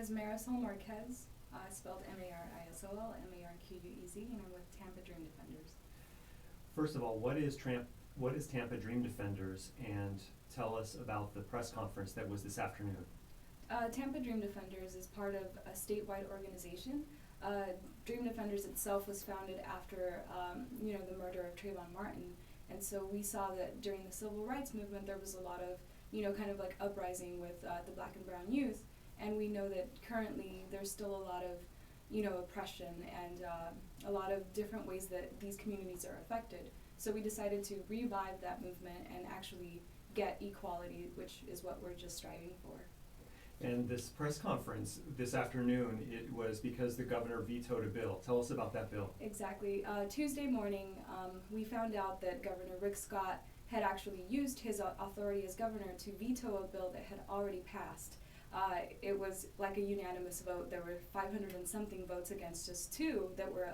is Marisol Marquez, spelled Marisol, Marquez, and I'm with Tampa Dream Defenders. First of all, what is Tampa Dream Defenders, and tell us about the press conference that was this afternoon. Tampa Dream Defenders is part of a statewide organization. Dream Defenders itself was founded after the murder of Trayvon Martin, and so we saw that during the civil rights movement there was a lot of kind of like uprising with the black and brown youth, and we know that currently there's still a lot of oppression and a lot of different ways that these communities are affected. So we decided to revive that movement and actually get equality, which is what we're just striving for. And this press conference this afternoon, it was because the governor vetoed a bill. Tell us about that bill. Exactly. Tuesday morning, we found out that Governor Rick Scott had actually used his authority as governor to veto a bill that had already passed. It was like a unanimous vote. There were 500 and something votes against just two that were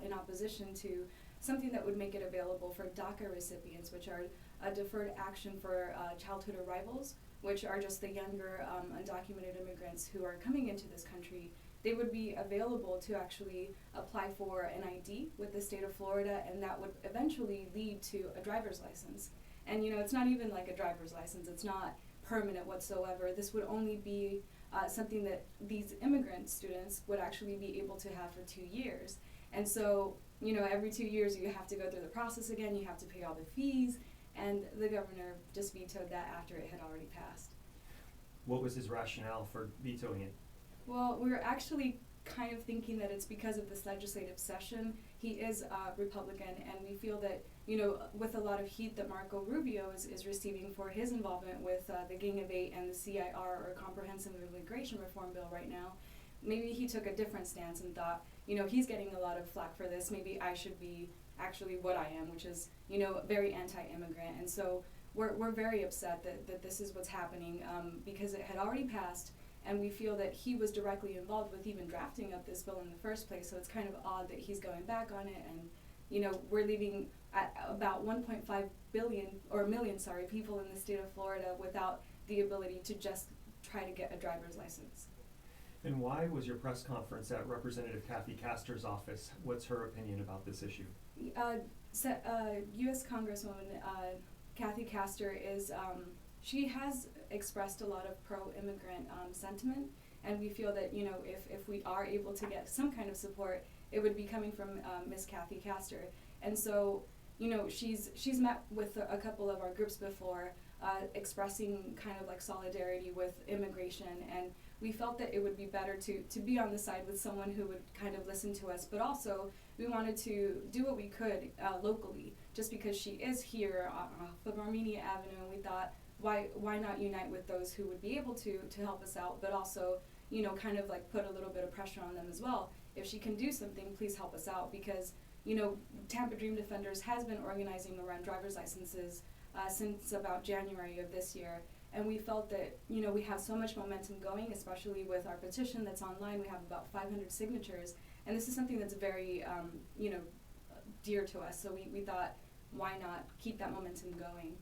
in opposition to something that would make it available for DACA recipients, which are a deferred action for childhood arrivals, which are just the younger undocumented immigrants who are coming into this country. They would be available to actually apply for an ID with the state of Florida, and that would eventually lead to a driver's license. And it's not even like a driver's license. It's not permanent whatsoever. This would only be something that these immigrant students would actually be able to have for 2 years. And so, every 2 years you have to go through the process again, you have to pay all the fees, and the governor just vetoed that after it had already passed. What was his rationale for vetoing it? Well, we were actually kind of thinking that it's because of this legislative session. He is a Republican, and we feel that, with a lot of heat that Rubio is receiving for his involvement with the Gang of Eight and the CIR, or Comprehensive Immigration Reform Bill right now, maybe he took a different stance and thought, he's getting a lot of flack for this, maybe I should be actually what I am, which is, very anti-immigrant. And so we're very upset that this is what's happening because it had already passed, and we feel that he was directly involved with even drafting up this bill in the first place, so it's kind of odd that he's going back on it. And we're leaving at about 1.5 million people in the state of Florida without the ability to just try to get a driver's license. And why was your press conference at Representative Castor's office? What's her opinion about this issue? U.S. Congresswoman Kathy Castor is, she has expressed a lot of pro-immigrant sentiment, and we feel that, if we are able to get some kind of support, it would be coming from Ms. Kathy Castor. And so, she's met with a couple of our groups before, expressing kind of like solidarity with immigration, and we felt that it would be better to be on the side with someone who would kind of listen to us, but also we wanted to do what we could locally. Just because she is here off of Armenia Avenue, we thought, why not unite with those who would be able to help us out, but also, kind of like put a little bit of pressure on them as well. If she can do something, please help us out, because, Tampa Dream Defenders has been organizing around driver's licenses since about January of this year. And we felt that, we have so much momentum going, especially with our petition that's online. We have about 500 signatures, and this is something that's very, dear to us. So we thought, why not keep that momentum going?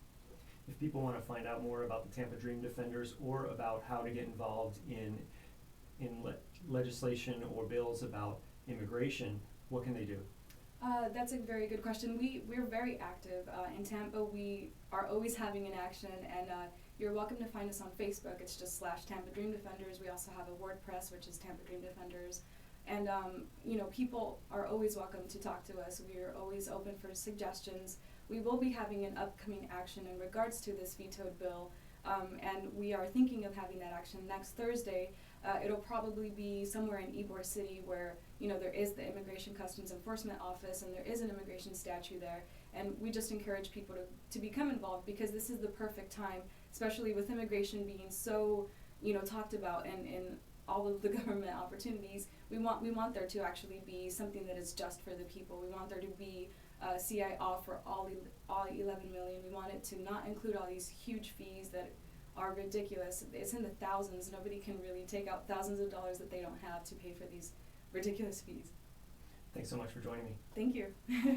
If people want to find out more about the Tampa Dream Defenders, or about how to get involved in legislation or bills about immigration, what can they do? That's a very good question. We're very active in Tampa. We are always having an action, and you're welcome to find us on Facebook. It's just /Tampa Dream Defenders. We also have a WordPress, which is Tampa Dream Defenders. And, people are always welcome to talk to us. We are always open for suggestions. We will be having an upcoming action in regards to this vetoed bill, and we are thinking of having that action next Thursday. It'll probably be somewhere in Ybor City, where, there is the Immigration Customs Enforcement Office, and there is an immigration statue there. And we just encourage people to become involved, because this is the perfect time, especially with immigration being so, talked about in all of the government opportunities. We want there to actually be something that is just for the people. We want there to be CIR for all 11 million. We want it to not include all these huge fees that are ridiculous. It's in the thousands. Nobody can really take out thousands of dollars that they don't have to pay for these ridiculous fees. Thanks so much for joining me. Thank you.